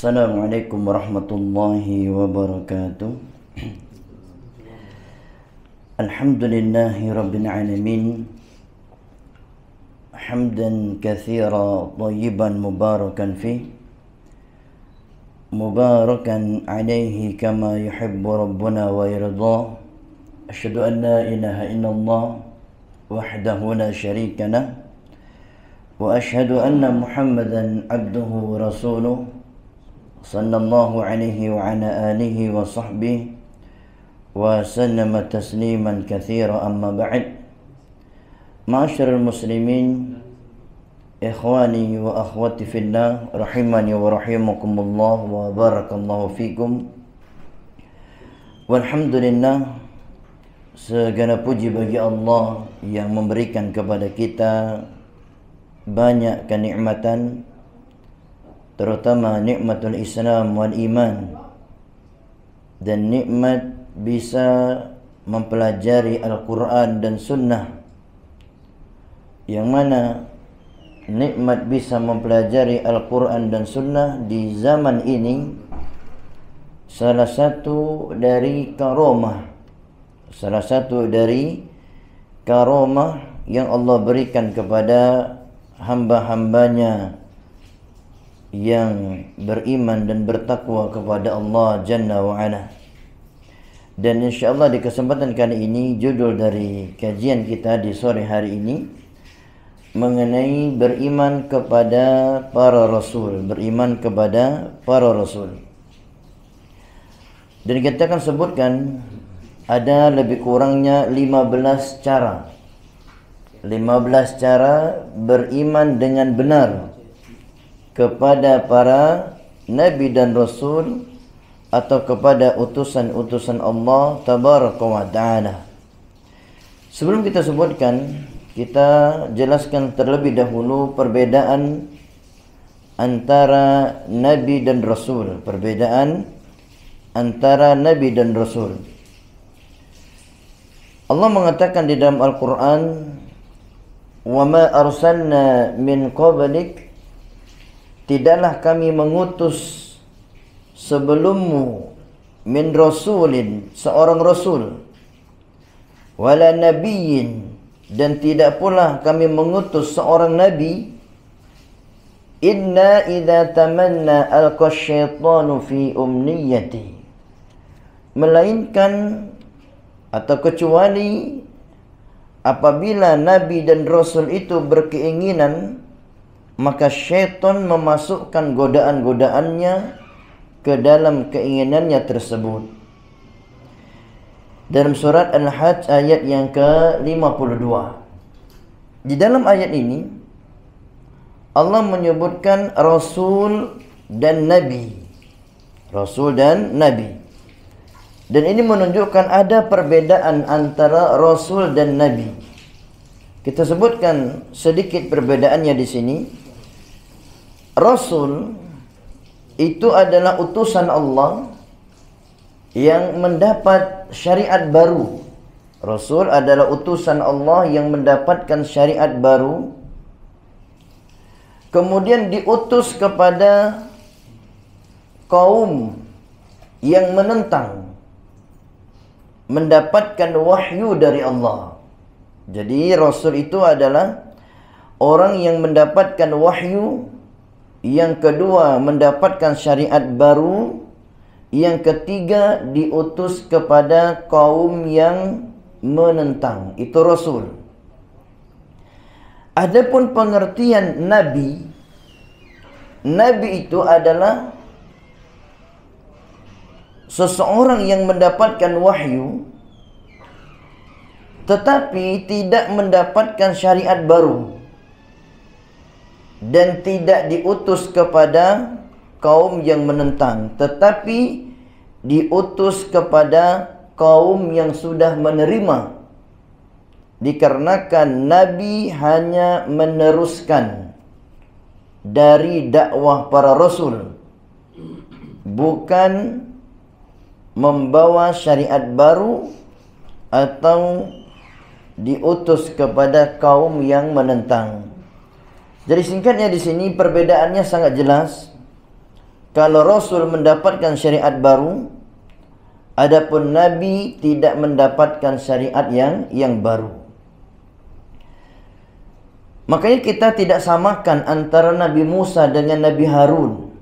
Assalamualaikum warahmatullahi wabarakatuh. Alhamdulillahi rabbil alamin. Hamdan katsira thayyiban mubarakan fi. Mubarakan alaihi kama yuhibbu rabbuna wa yarda. Asyhadu an la ilaha illallah wahdahu la syarika lah. Wa asyhadu anna Muhammadan abduhu wa rasuluh. Sallallahu alaihi wa ala alihi wa sahbihi wa sallama tasliman katsira, amma ba'd. Ma'asyiral muslimin, ikhwani wa akhwati fillah, rahimani wa rahimakumullah wa barakallahu fikum. Walhamdulillah, segala puji bagi Allah yang memberikan kepada kita banyak kenikmatan, terutama nikmatul Islam wal iman, dan nikmat bisa mempelajari Al-Quran dan Sunnah, yang mana nikmat bisa mempelajari Al-Quran dan Sunnah di zaman ini salah satu dari karamah yang Allah berikan kepada hamba-hambanya yang beriman dan bertakwa kepada Allah Jalla wa Ala. Dan insyaAllah di kesempatan kali ini, judul dari kajian kita di sore hari ini mengenai beriman kepada para Rasul. Beriman kepada para Rasul. Dan kita akan sebutkan ada lebih kurangnya 15 cara. 15 cara beriman dengan benar kepada para Nabi dan Rasul, atau kepada utusan-utusan Allah Tabaraka wa Ta'ala. Sebelum kita sebutkan, kita jelaskan terlebih dahulu perbedaan antara Nabi dan Rasul. Perbedaan antara Nabi dan Rasul. Allah mengatakan di dalam Al-Quran, وَمَا أَرْسَلْنَا مِنْ قَبْلِكَ, tidaklah kami mengutus sebelummu min rasulin, seorang rasul, wala nabiyyin, dan tidak pula kami mengutus seorang nabi, inna idza tamanna alqa syaitanu fi umniyati, melainkan atau kecuali apabila nabi dan rasul itu berkeinginan, maka syaitan memasukkan godaan-godaannya ke dalam keinginannya tersebut. Dalam surat Al-Hajj ayat yang ke-52. Di dalam ayat ini Allah menyebutkan Rasul dan Nabi. Rasul dan Nabi. Dan ini menunjukkan ada perbedaan antara Rasul dan Nabi. Kita sebutkan sedikit perbedaannya di sini. Rasul itu adalah utusan Allah yang mendapat syariat baru. Rasul adalah utusan Allah yang mendapatkan syariat baru, kemudian diutus kepada kaum yang menentang, mendapatkan wahyu dari Allah. Jadi Rasul itu adalah orang yang mendapatkan wahyu, yang kedua mendapatkan syariat baru, yang ketiga diutus kepada kaum yang menentang. Itu Rasul. Adapun pengertian Nabi, Nabi itu adalah seseorang yang mendapatkan wahyu tetapi tidak mendapatkan syariat baru, dan tidak diutus kepada kaum yang menentang, tetapi diutus kepada kaum yang sudah menerima. Dikarenakan Nabi hanya meneruskan dari dakwah para Rasul, bukan membawa syariat baru atau diutus kepada kaum yang menentang. Jadi singkatnya di sini perbedaannya sangat jelas. kalau Rasul mendapatkan syariat baru, adapun Nabi tidak mendapatkan syariat yang baru. Makanya kita tidak samakan antara Nabi Musa dengan Nabi Harun.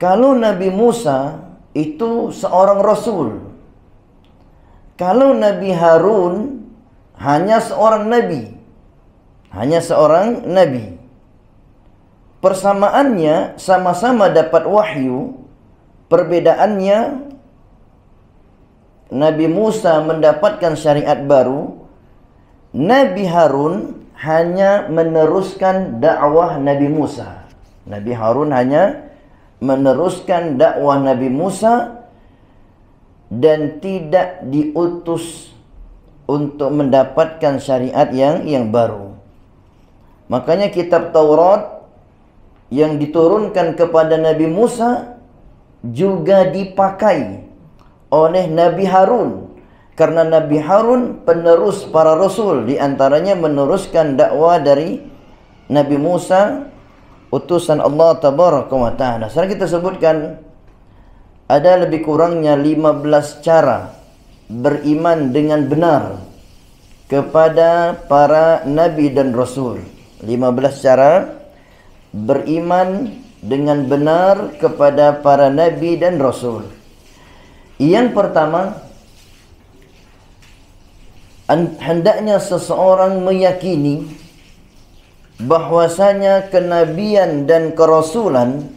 Kalau Nabi Musa itu seorang Rasul, kalau Nabi Harun hanya seorang Nabi. Hanya seorang Nabi. Persamaannya sama-sama dapat wahyu. Perbedaannya, Nabi Musa mendapatkan syariat baru. Nabi Harun hanya meneruskan dakwah Nabi Musa. Nabi Harun hanya meneruskan dakwah Nabi Musa dan tidak diutus untuk mendapatkan syariat yang baru. Makanya kitab Taurat yang diturunkan kepada Nabi Musa juga dipakai oleh Nabi Harun, karena Nabi Harun penerus para rasul, di antaranya meneruskan dakwah dari Nabi Musa, utusan Allah Tabaraka wa Ta'ala. Sekarang kita sebutkan ada lebih kurangnya 15 cara beriman dengan benar kepada para nabi dan rasul. 15 cara beriman dengan benar kepada para nabi dan rasul. Yang pertama, hendaknya seseorang meyakini bahwasanya kenabian dan kerasulan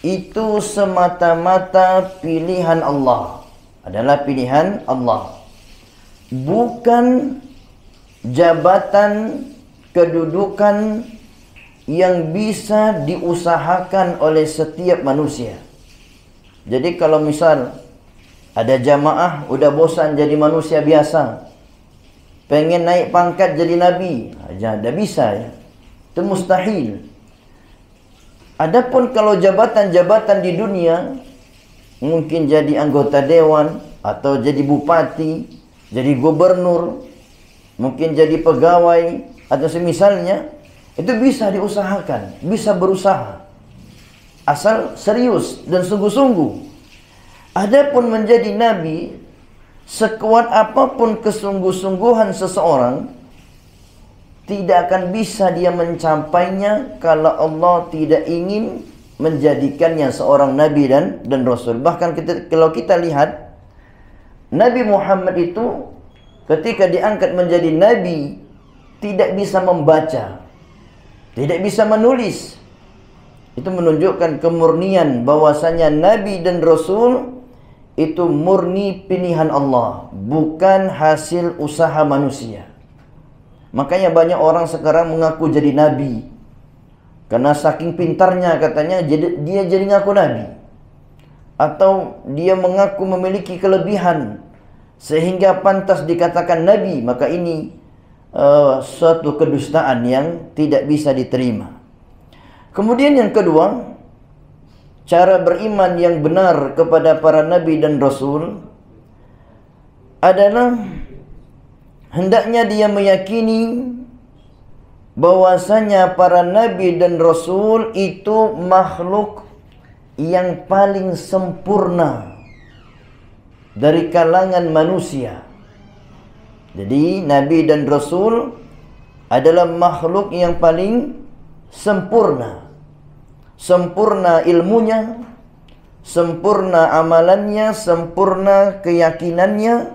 itu semata-mata pilihan Allah, adalah pilihan Allah, bukan jabatan kedudukan yang bisa diusahakan oleh setiap manusia. Jadi kalau misal ada jamaah udah bosan jadi manusia biasa, pengen naik pangkat jadi nabi, tidak bisa ya. Itu mustahil. Adapun kalau jabatan-jabatan di dunia, mungkin jadi anggota dewan, atau jadi bupati, jadi gubernur, mungkin jadi pegawai, atau semisalnya, itu bisa diusahakan, bisa berusaha, asal serius dan sungguh-sungguh. Adapun menjadi nabi, sekuat apapun kesungguh-sungguhan seseorang, tidak akan bisa dia mencapainya kalau Allah tidak ingin menjadikannya seorang nabi dan rasul. Bahkan kalau kita lihat, Nabi Muhammad itu ketika diangkat menjadi nabi, tidak bisa membaca, tidak bisa menulis. Itu menunjukkan kemurnian bahwasanya nabi dan rasul itu murni pilihan Allah, bukan hasil usaha manusia. Makanya banyak orang sekarang mengaku jadi nabi karena saking pintarnya, katanya dia jadi ngaku nabi, atau dia mengaku memiliki kelebihan sehingga pantas dikatakan nabi. Maka ini suatu kedustaan yang tidak bisa diterima. Kemudian yang kedua, cara beriman yang benar kepada para nabi dan rasul adalah hendaknya dia meyakini bahwasanya para nabi dan rasul itu makhluk yang paling sempurna dari kalangan manusia. Jadi nabi dan rasul adalah makhluk yang paling sempurna. Sempurna ilmunya, sempurna amalannya, sempurna keyakinannya,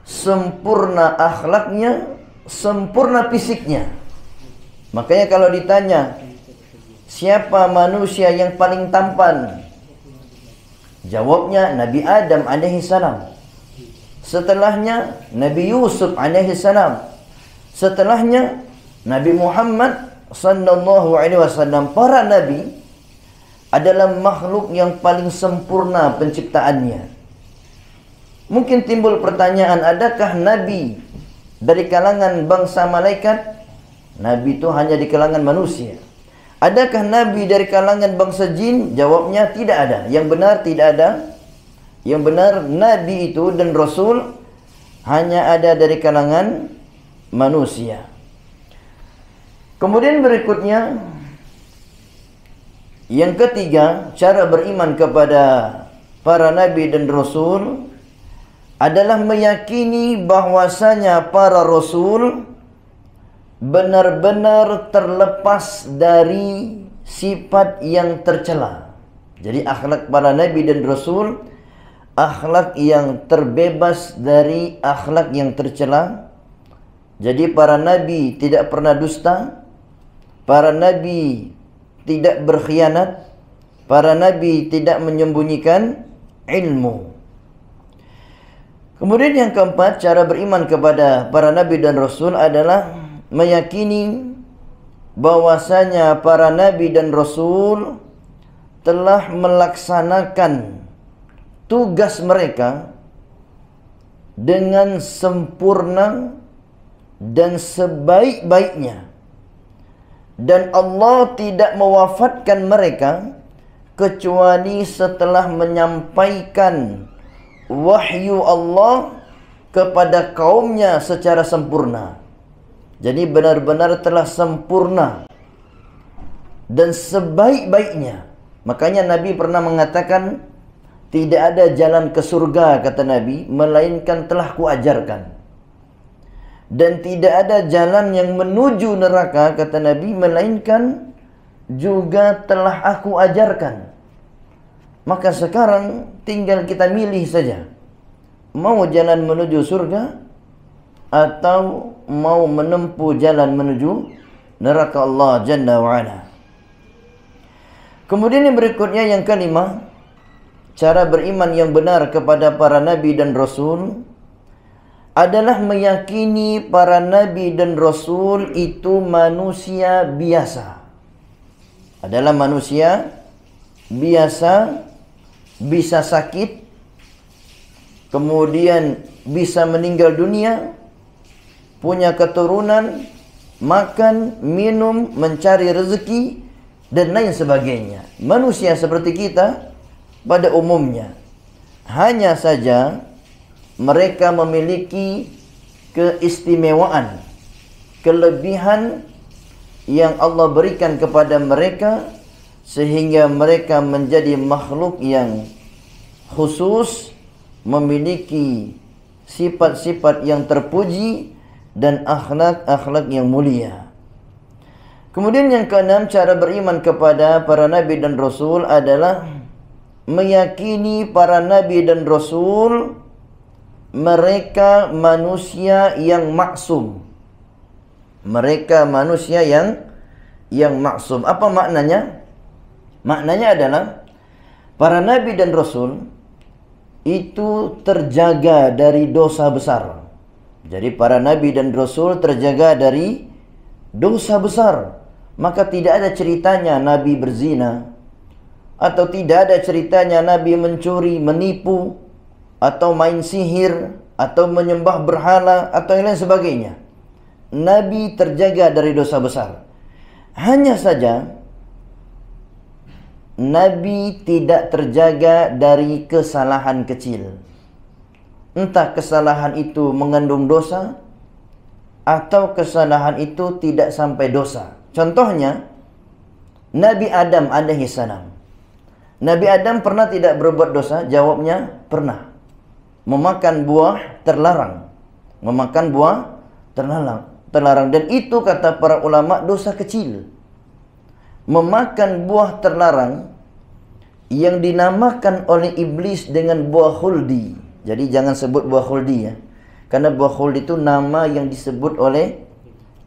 sempurna akhlaknya, sempurna fisiknya. Makanya kalau ditanya siapa manusia yang paling tampan, jawabnya Nabi Adam alaihissalam. Setelahnya Nabi Yusuf alaihissalam. Setelahnya Nabi Muhammad sallallahu alaihi wasallam. Para nabi adalah makhluk yang paling sempurna penciptaannya. Mungkin timbul pertanyaan, adakah nabi dari kalangan bangsa malaikat? Nabi itu hanya di kalangan manusia. Adakah nabi dari kalangan bangsa jin? Jawabnya tidak ada. Yang benar tidak ada. Yang benar nabi itu dan rasul hanya ada dari kalangan manusia. Kemudian berikutnya, Yang ketiga, cara beriman kepada para nabi dan rasul adalah meyakini bahwasanya para rasul benar-benar terlepas dari sifat yang tercela. Jadi akhlak para nabi dan rasul, akhlak yang terbebas dari akhlak yang tercela. Jadi para nabi tidak pernah dusta, para nabi tidak berkhianat, para nabi tidak menyembunyikan ilmu. Kemudian yang keempat, cara beriman kepada para nabi dan rasul adalah meyakini bahwasanya para nabi dan rasul telah melaksanakan tugas mereka dengan sempurna dan sebaik-baiknya, dan Allah tidak mewafatkan mereka kecuali setelah menyampaikan wahyu Allah kepada kaumnya secara sempurna. Jadi benar-benar telah sempurna dan sebaik-baiknya. Makanya Nabi pernah mengatakan, tidak ada jalan ke surga, kata Nabi, melainkan telah kuajarkan. Dan tidak ada jalan yang menuju neraka, kata Nabi, melainkan juga telah aku ajarkan. Maka sekarang tinggal kita milih saja, mau jalan menuju surga atau mau menempuh jalan menuju neraka Allah Jalla wa'ala. Kemudian yang berikutnya, yang kelima, cara beriman yang benar kepada para nabi dan rasul adalah meyakini para nabi dan rasul itu manusia biasa. Adalah manusia biasa, bisa sakit, kemudian bisa meninggal dunia, punya keturunan, makan, minum, mencari rezeki, dan lain sebagainya. Manusia seperti kita pada umumnya. Hanya saja mereka memiliki keistimewaan, kelebihan yang Allah berikan kepada mereka, sehingga mereka menjadi makhluk yang khusus, memiliki sifat-sifat yang terpuji dan akhlak-akhlak yang mulia. Kemudian yang keenam, cara beriman kepada para nabi dan rasul adalah meyakini para nabi dan rasul mereka manusia yang maksum. Mereka manusia yang maksum. Apa maknanya? Maknanya adalah para nabi dan rasul itu terjaga dari dosa besar. Jadi para nabi dan rasul terjaga dari dosa besar. Maka tidak ada ceritanya nabi berzina, atau tidak ada ceritanya nabi mencuri, menipu, atau main sihir, atau menyembah berhala, atau yang lain sebagainya. Nabi terjaga dari dosa besar. Hanya saja Nabi tidak terjaga dari kesalahan kecil. Entah kesalahan itu mengandung dosa, atau kesalahan itu tidak sampai dosa. Contohnya, Nabi Adam alaihi salam. Nabi Adam pernah tidak berbuat dosa? Jawabnya, pernah. Memakan buah terlarang. Memakan buah terlarang. Dan itu kata para ulama dosa kecil. Memakan buah terlarang yang dinamakan oleh iblis dengan buah khuldi. Jadi jangan sebut buah khuldi ya. Karena buah khuldi itu nama yang disebut oleh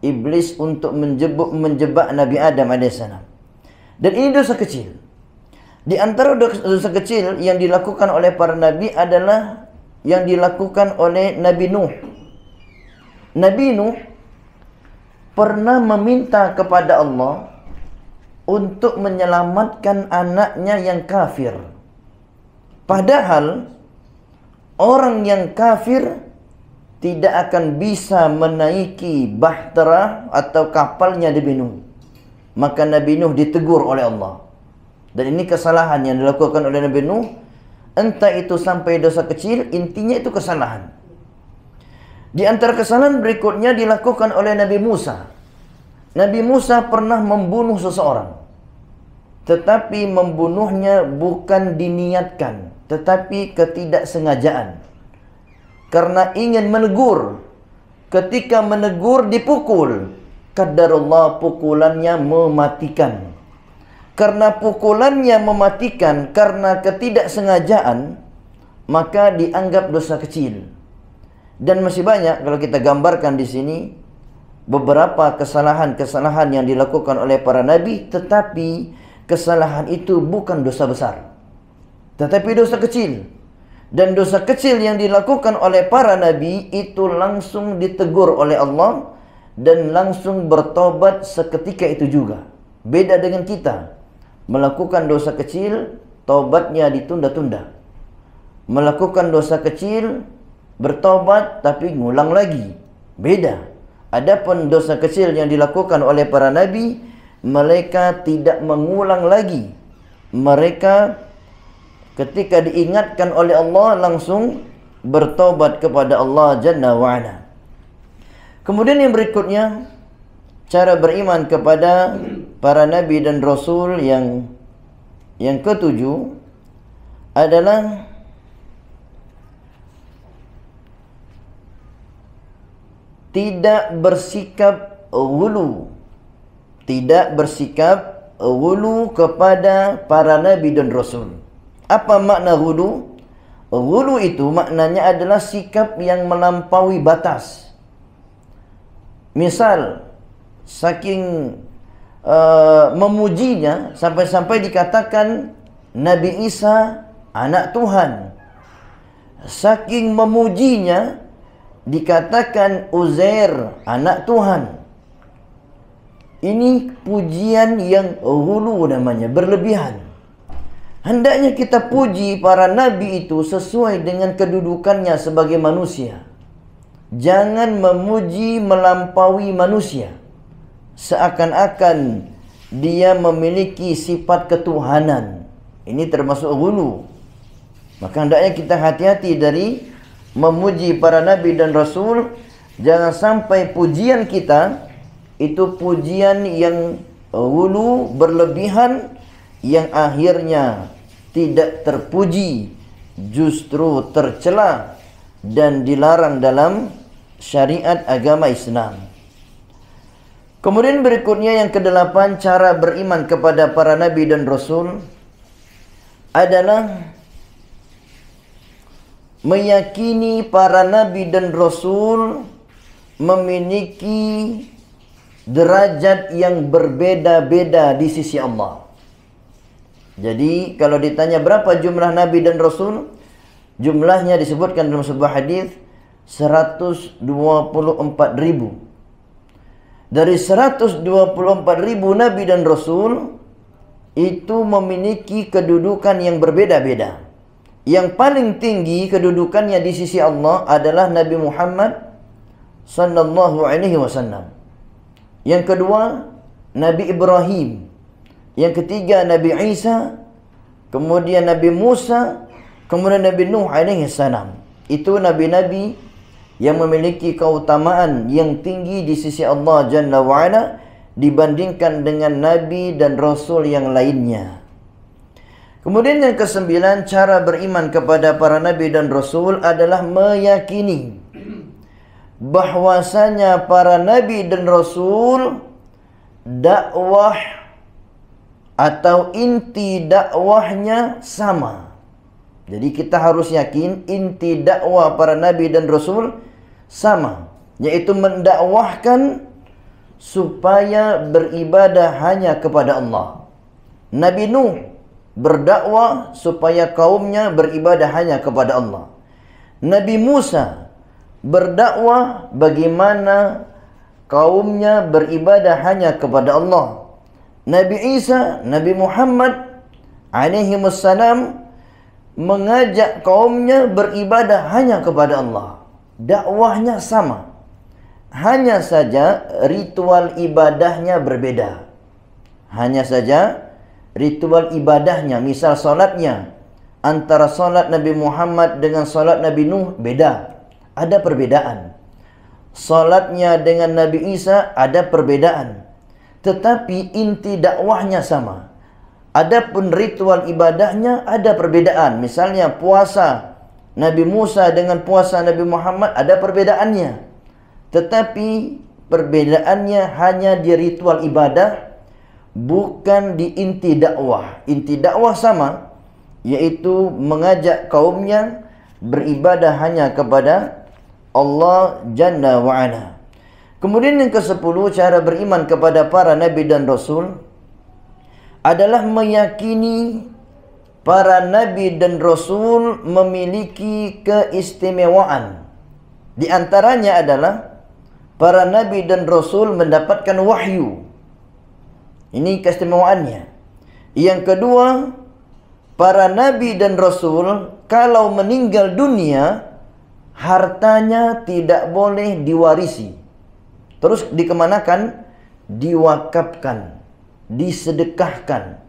iblis untuk menjebak Nabi Adam AS. Dan ini dosa kecil. Di antara dosa kecil yang dilakukan oleh para nabi adalah yang dilakukan oleh Nabi Nuh. Nabi Nuh pernah meminta kepada Allah untuk menyelamatkan anaknya yang kafir. Padahal orang yang kafir tidak akan bisa menaiki bahtera atau kapalnya Nabi Nuh. Maka Nabi Nuh ditegur oleh Allah. Dan ini kesalahan yang dilakukan oleh Nabi Nuh. Entah itu sampai dosa kecil, intinya itu kesalahan. Di antara kesalahan berikutnya dilakukan oleh Nabi Musa. Nabi Musa pernah membunuh seseorang. tetapi membunuhnya bukan diniatkan, tetapi ketidaksengajaan. Karena ingin menegur, ketika menegur dipukul, qadarullah pukulannya mematikan. Karena pukulannya mematikan karena ketidaksengajaan, maka dianggap dosa kecil. Dan masih banyak kalau kita gambarkan di sini beberapa kesalahan-kesalahan yang dilakukan oleh para nabi, tetapi kesalahan itu bukan dosa besar, tetapi dosa kecil. Dan dosa kecil yang dilakukan oleh para nabi itu langsung ditegur oleh Allah dan langsung bertobat seketika itu juga. Beda dengan kita, melakukan dosa kecil, taubatnya ditunda-tunda. Melakukan dosa kecil, bertobat tapi ngulang lagi. Beda. Adapun dosa kecil yang dilakukan oleh para nabi, mereka tidak mengulang lagi. Mereka ketika diingatkan oleh Allah langsung bertobat kepada Allah Jalla wa'ala. Kemudian yang berikutnya, cara beriman kepada para nabi dan rasul yang ketujuh adalah tidak bersikap ghulu. Tidak bersikap ghulu kepada para nabi dan rasul. Apa makna ghulu? Ghulu itu maknanya adalah sikap yang melampaui batas. Misal, saking memujinya sampai-sampai dikatakan Nabi Isa anak Tuhan. Saking memujinya dikatakan Uzair anak Tuhan. Ini pujian yang ghulu namanya, berlebihan. Hendaknya kita puji para nabi itu sesuai dengan kedudukannya sebagai manusia. Jangan memuji melampaui manusia, seakan-akan dia memiliki sifat ketuhanan. Ini termasuk ghulu. Maka hendaknya kita hati-hati dari memuji para nabi dan rasul. Jangan sampai pujian kita itu pujian yang ghulu, berlebihan, yang akhirnya tidak terpuji, justru tercela dan dilarang dalam syariat agama Islam. Kemudian berikutnya yang kedelapan, cara beriman kepada para nabi dan rasul adalah meyakini para nabi dan rasul memiliki derajat yang berbeda-beda di sisi Allah. Jadi kalau ditanya berapa jumlah nabi dan rasul, jumlahnya disebutkan dalam sebuah hadis 124.000. Dari 124.000 nabi dan rasul itu memiliki kedudukan yang berbeda-beda. Yang paling tinggi kedudukannya di sisi Allah adalah Nabi Muhammad sallallahu alaihi wasallam. Yang kedua Nabi Ibrahim. Yang ketiga Nabi Isa, kemudian Nabi Musa, kemudian Nabi Nuh alaihi salam. Itu nabi-nabi yang memiliki keutamaan yang tinggi di sisi Allah Jalla wa'ala dibandingkan dengan nabi dan rasul yang lainnya. Kemudian yang kesembilan, cara beriman kepada para nabi dan rasul adalah meyakini bahwasanya para nabi dan rasul dakwah atau inti dakwahnya sama. Jadi kita harus yakin inti dakwah para nabi dan rasul sama, yaitu mendakwahkan supaya beribadah hanya kepada Allah. Nabi Nuh berdakwah supaya kaumnya beribadah hanya kepada Allah. Nabi Musa berdakwah bagaimana kaumnya beribadah hanya kepada Allah. Nabi Isa, Nabi Muhammad alaihi wassalam mengajak kaumnya beribadah hanya kepada Allah. Dakwahnya sama. Hanya saja ritual ibadahnya berbeda. Hanya saja ritual ibadahnya, misal salatnya, antara salat Nabi Muhammad dengan salat Nabi Nuh beda. Ada perbedaan. Salatnya dengan Nabi Isa ada perbedaan. Tetapi inti dakwahnya sama. Adapun ritual ibadahnya ada perbedaan. Misalnya puasa Nabi Musa dengan puasa Nabi Muhammad ada perbedaannya. Tetapi perbedaannya hanya di ritual ibadah, bukan di inti dakwah. Inti dakwah sama, yaitu mengajak kaumnya beribadah hanya kepada Allah Jalla wa'ala. Kemudian yang ke-10, cara beriman kepada para Nabi dan Rasul adalah meyakini para Nabi dan Rasul memiliki keistimewaan. Di antaranya adalah para Nabi dan Rasul mendapatkan wahyu. Ini keistimewaannya. Yang kedua, para Nabi dan Rasul kalau meninggal dunia, hartanya tidak boleh diwarisi. Terus dikemanakan? Diwakafkan, disedekahkan.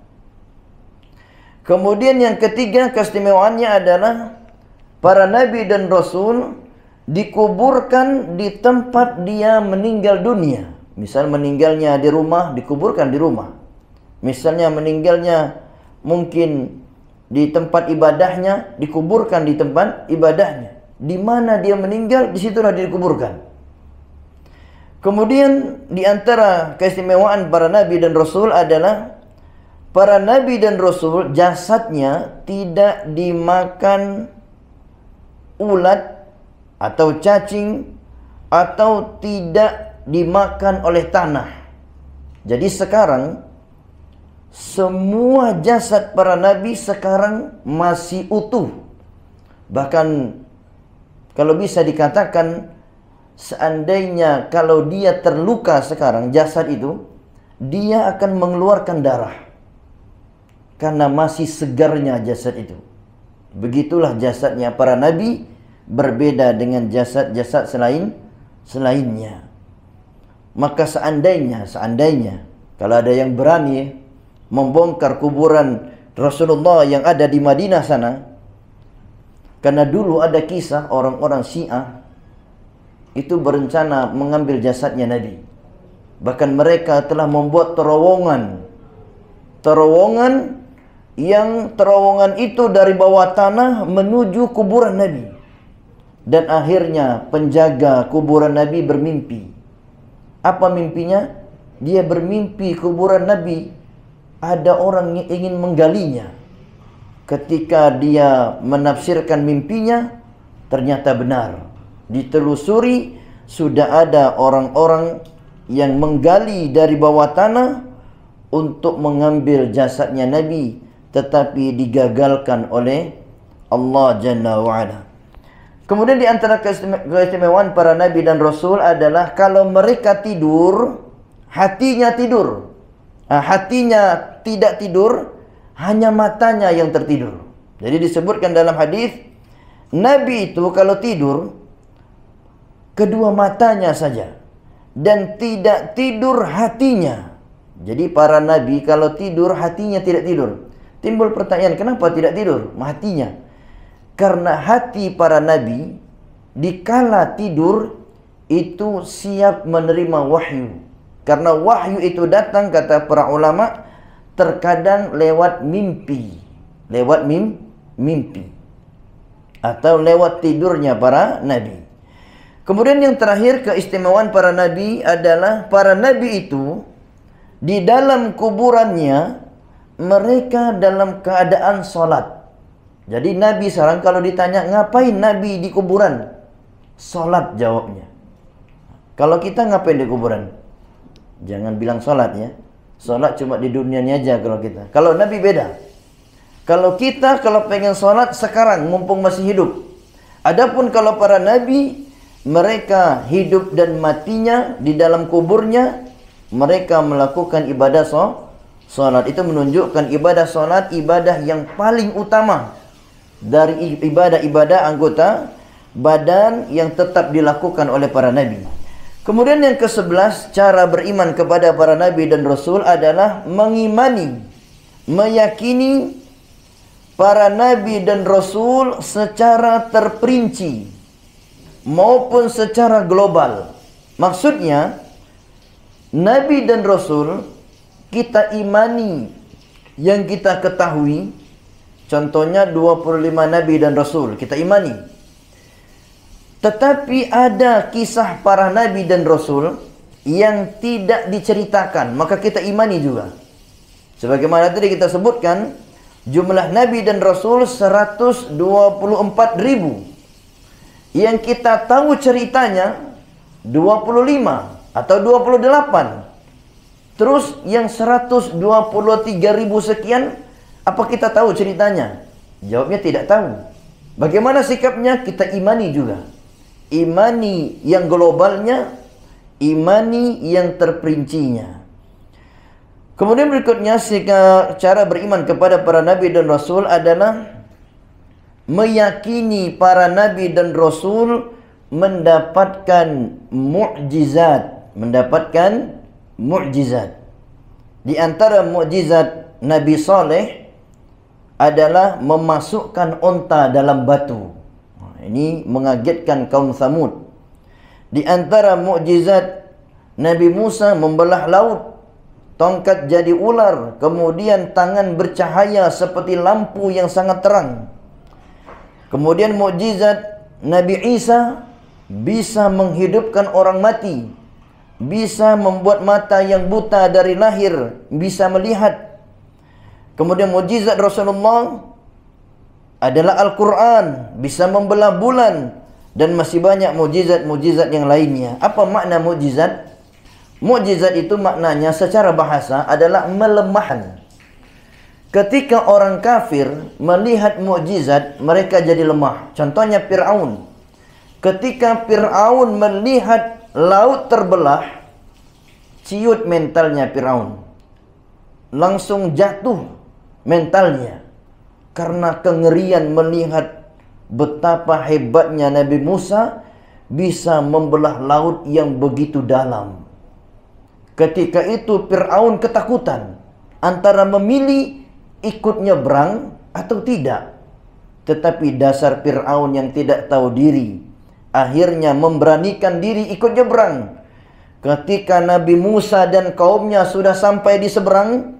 Kemudian yang ketiga keistimewaannya adalah para Nabi dan Rasul dikuburkan di tempat dia meninggal dunia. Misal meninggalnya di rumah, dikuburkan di rumah. Misalnya meninggalnya mungkin di tempat ibadahnya, dikuburkan di tempat ibadahnya. Di mana dia meninggal, di situlah dia dikuburkan. Kemudian di antara keistimewaan para Nabi dan Rasul adalah para Nabi dan Rasul jasadnya tidak dimakan ulat atau cacing, atau tidak dimakan oleh tanah. Jadi sekarang semua jasad para Nabi sekarang masih utuh. Bahkan kalau bisa dikatakan, seandainya kalau dia terluka sekarang jasad itu, dia akan mengeluarkan darah. Karena masih segarnya jasad itu. Begitulah jasadnya para Nabi, berbeda dengan jasad-jasad selainnya. Maka seandainya kalau ada yang berani membongkar kuburan Rasulullah yang ada di Madinah sana, karena dulu ada kisah orang-orang Syiah itu berencana mengambil jasadnya Nabi. Bahkan mereka telah membuat terowongan yang terowongan itu dari bawah tanah menuju kuburan Nabi. Dan akhirnya penjaga kuburan Nabi bermimpi. Apa mimpinya? Dia bermimpi kuburan Nabi ada orang yang ingin menggalinya. Ketika dia menafsirkan mimpinya, ternyata benar. Ditelusuri, sudah ada orang-orang yang menggali dari bawah tanah untuk mengambil jasadnya Nabi, tetapi digagalkan oleh Allah Jalla wa'ala. Kemudian di antara keistimewaan para Nabi dan Rasul adalah kalau mereka tidur, hatinya tidur. Hatinya tidak tidur, hanya matanya yang tertidur. Jadi disebutkan dalam hadis, Nabi itu kalau tidur, kedua matanya saja, dan tidak tidur hatinya. Jadi para Nabi kalau tidur, hatinya tidak tidur. Timbul pertanyaan, kenapa tidak tidur hatinya? Karena hati para Nabi dikala tidur itu siap menerima wahyu. Karena wahyu itu datang, kata para ulama, terkadang lewat mimpi. Lewat mimpi. Atau lewat tidurnya para Nabi. Kemudian yang terakhir, keistimewaan para Nabi adalah para Nabi itu di dalam kuburannya mereka dalam keadaan sholat. Jadi Nabi sekarang kalau ditanya, ngapain Nabi di kuburan? Sholat jawabnya. Kalau kita ngapain di kuburan? Jangan bilang sholat ya. Sholat cuma di dunianya aja kalau kita. Kalau Nabi beda. Kalau kita kalau pengen sholat sekarang mumpung masih hidup. Adapun kalau para Nabi, mereka hidup dan matinya di dalam kuburnya, mereka melakukan ibadah sholat. Itu menunjukkan ibadah sholat ibadah yang paling utama dari ibadah-ibadah anggota badan yang tetap dilakukan oleh para Nabi. Kemudian yang ke-11, cara beriman kepada para Nabi dan Rasul adalah mengimani, meyakini para Nabi dan Rasul secara terperinci maupun secara global. Maksudnya, Nabi dan Rasul kita imani yang kita ketahui, contohnya 25 Nabi dan Rasul, kita imani. Tetapi ada kisah para Nabi dan Rasul yang tidak diceritakan, maka kita imani juga. Sebagaimana tadi kita sebutkan, jumlah Nabi dan Rasul 124.000. Yang kita tahu ceritanya 25 atau 28. Terus yang 123.000 sekian, apa kita tahu ceritanya? Jawabnya tidak tahu. Bagaimana sikapnya? Kita imani juga. Imani yang globalnya, imani yang terperincinya. Kemudian berikutnya, cara beriman kepada para Nabi dan Rasul adalah meyakini para Nabi dan Rasul mendapatkan mukjizat. Mendapatkan mukjizat. Di antara mukjizat Nabi Saleh adalah memasukkan unta dalam batu. Ini mengagetkan kaum Tsamud. Di antara mukjizat Nabi Musa membelah laut, tongkat jadi ular, kemudian tangan bercahaya seperti lampu yang sangat terang. Kemudian mukjizat Nabi Isa bisa menghidupkan orang mati, bisa membuat mata yang buta dari lahir bisa melihat. Kemudian mukjizat Rasulullah adalah Al-Quran, bisa membelah bulan, dan masih banyak mukjizat-mukjizat yang lainnya. Apa makna mukjizat? Mukjizat itu maknanya secara bahasa adalah melemahan. Ketika orang kafir melihat mukjizat, mereka jadi lemah. Contohnya Fir'aun. Ketika Fir'aun melihat laut terbelah, ciut mentalnya Fir'aun. Langsung jatuh mentalnya. Karena kengerian melihat betapa hebatnya Nabi Musa bisa membelah laut yang begitu dalam. Ketika itu Fir'aun ketakutan antara memilih ikut nyebrang atau tidak. Tetapi dasar Fir'aun yang tidak tahu diri akhirnya memberanikan diri ikut nyebrang. Ketika Nabi Musa dan kaumnya sudah sampai di seberang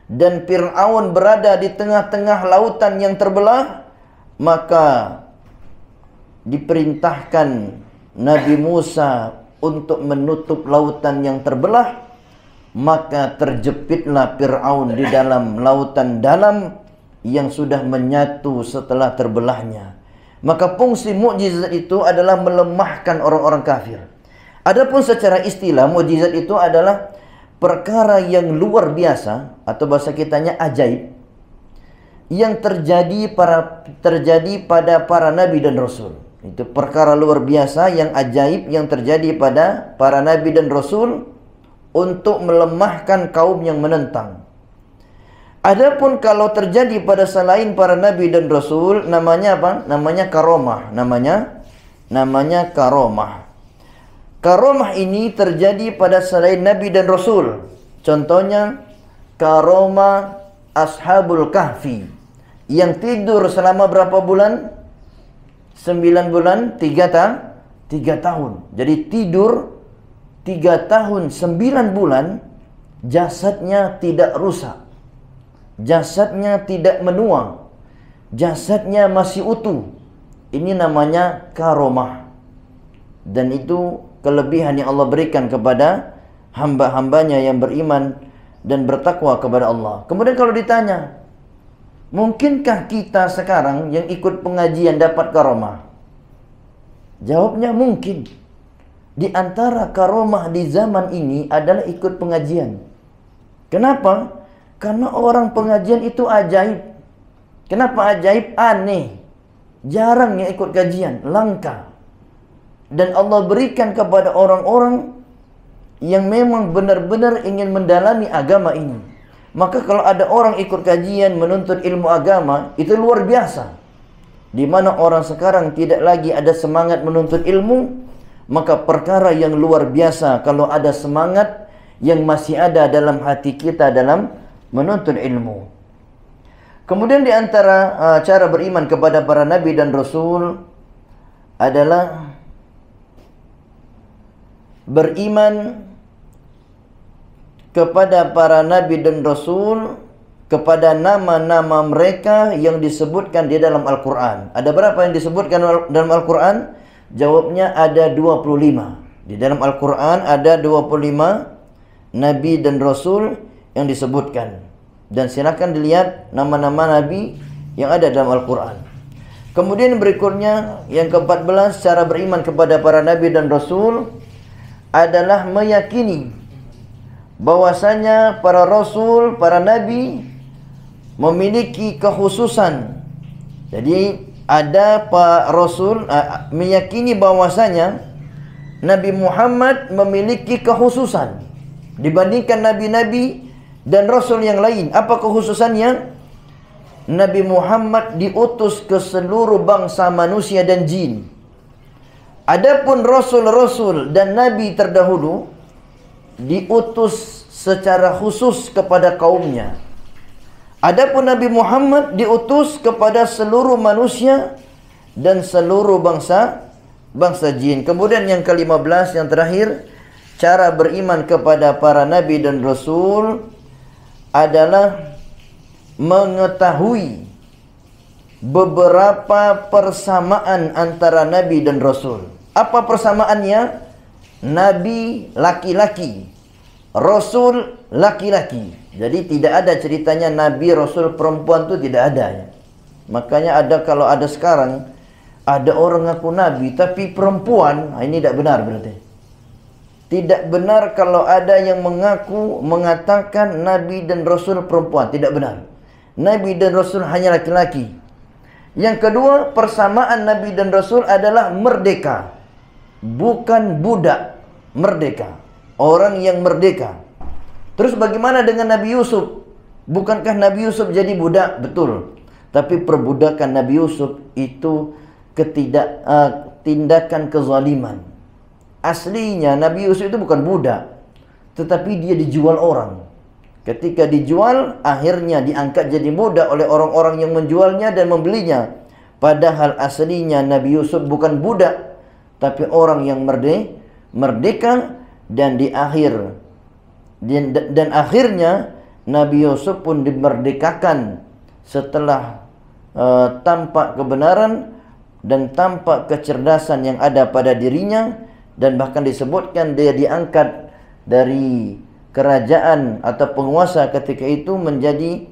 dan Fir'aun berada di tengah-tengah lautan yang terbelah, maka diperintahkan Nabi Musa untuk menutup lautan yang terbelah. Maka terjepitlah Fir'aun di dalam lautan dalam yang sudah menyatu setelah terbelahnya. Maka fungsi mukjizat itu adalah melemahkan orang-orang kafir. Adapun secara istilah, mukjizat itu adalah perkara yang luar biasa, atau bahasa kitanya ajaib, yang terjadi pada para Nabi dan Rasul. Itu perkara luar biasa yang ajaib yang terjadi pada para Nabi dan Rasul untuk melemahkan kaum yang menentang. Adapun kalau terjadi pada selain para Nabi dan Rasul, namanya apa? Namanya karomah. Namanya karomah. Karomah ini terjadi pada selain Nabi dan Rasul. Contohnya karomah Ashabul Kahfi yang tidur selama berapa bulan? 9 bulan, 3 tahun. Jadi tidur 3 tahun 9 bulan, jasadnya tidak rusak, jasadnya tidak menua, jasadnya masih utuh. Ini namanya karomah. Dan itu kelebihan yang Allah berikan kepada hamba-hambanya yang beriman dan bertakwa kepada Allah. Kemudian kalau ditanya, mungkinkah kita sekarang yang ikut pengajian dapat karomah? Jawabnya mungkin. Di antara karomah di zaman ini adalah ikut pengajian. Kenapa? Karena orang pengajian itu ajaib. Kenapa ajaib? Aneh. Jarang yang ikut kajian, langka. Dan Allah berikan kepada orang-orang yang memang benar-benar ingin mendalami agama ini. Maka kalau ada orang ikut kajian menuntut ilmu agama, itu luar biasa. Di mana orang sekarang tidak lagi ada semangat menuntut ilmu, maka perkara yang luar biasa kalau ada semangat yang masih ada dalam hati kita dalam menuntut ilmu. Kemudian di antara cara beriman kepada para Nabi dan Rasul adalah beriman kepada para Nabi dan Rasul kepada nama-nama mereka yang disebutkan di dalam Al-Quran. Ada berapa yang disebutkan dalam Al-Quran? Jawabnya ada 25. Di dalam Al-Quran ada 25 Nabi dan Rasul yang disebutkan. Dan silakan dilihat nama-nama Nabi yang ada dalam Al-Quran. Kemudian berikutnya yang ke-14, cara beriman kepada para Nabi dan Rasul adalah meyakini bahwasanya para Rasul, para Nabi memiliki kekhususan. Jadi ada Pak Rasul meyakini bahwasanya Nabi Muhammad memiliki kekhususan dibandingkan nabi-nabi dan rasul yang lain. Apa kekhususannya? Nabi Muhammad diutus ke seluruh bangsa manusia dan jin. Adapun rasul-rasul dan nabi terdahulu diutus secara khusus kepada kaumnya. Adapun Nabi Muhammad diutus kepada seluruh manusia dan seluruh bangsa jin. Kemudian yang ke-15 yang terakhir, cara beriman kepada para nabi dan rasul adalah mengetahui beberapa persamaan antara nabi dan rasul. Apa persamaannya? Nabi laki-laki, rasul laki-laki. Jadi tidak ada ceritanya nabi rasul perempuan itu tidak ada ya. Makanya kalau ada sekarang ada orang ngaku nabi tapi perempuan, ini tidak benar berarti. Tidak benar kalau ada yang mengatakan nabi dan rasul perempuan, tidak benar. Nabi dan rasul hanya laki-laki. Yang kedua, persamaan nabi dan rasul adalah merdeka. Bukan budak, merdeka. Orang yang merdeka. Terus bagaimana dengan Nabi Yusuf? Bukankah Nabi Yusuf jadi budak? Betul. Tapi perbudakan Nabi Yusuf itu tindakan kezaliman. Aslinya Nabi Yusuf itu bukan budak, tetapi dia dijual orang. Ketika dijual, akhirnya diangkat jadi budak oleh orang-orang yang menjualnya dan membelinya. Padahal aslinya Nabi Yusuf bukan budak, tapi orang yang merdeka, dan akhirnya Nabi Yusuf pun dimerdekakan setelah tampak kebenaran dan tampak kecerdasan yang ada pada dirinya, dan bahkan disebutkan dia diangkat dari kerajaan atau penguasa ketika itu menjadi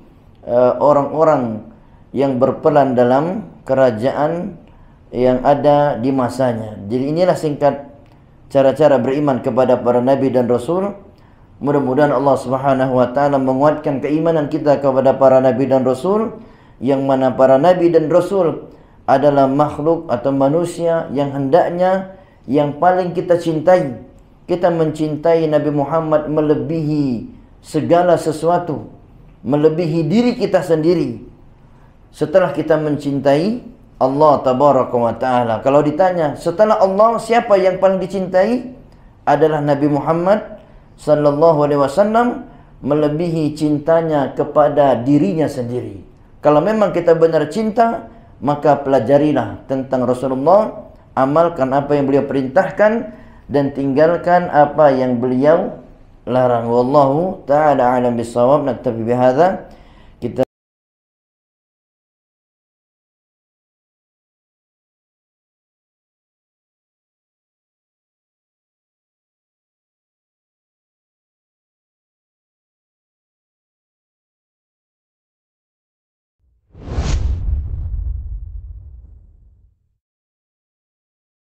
orang-orang yang berperan dalam kerajaan yang ada di masanya. Jadi inilah singkat cara-cara beriman kepada para nabi dan rasul. Mudah-mudahan Allah Subhanahu wa taala menguatkan keimanan kita kepada para nabi dan rasul, yang mana para nabi dan rasul adalah makhluk atau manusia yang hendaknya yang paling kita cintai. Kita mencintai Nabi Muhammad melebihi segala sesuatu, melebihi diri kita sendiri. Setelah kita mencintai Allah Tabaraka wa Ta'ala. Kalau ditanya, setelah Allah siapa yang paling dicintai? Adalah Nabi Muhammad Sallallahu Alaihi Wasallam, melebihi cintanya kepada dirinya sendiri. Kalau memang kita benar cinta, maka pelajarilah tentang Rasulullah, amalkan apa yang beliau perintahkan, dan tinggalkan apa yang beliau larang. Wallahu ta'ala alam bisawab. Naktafi bihadza.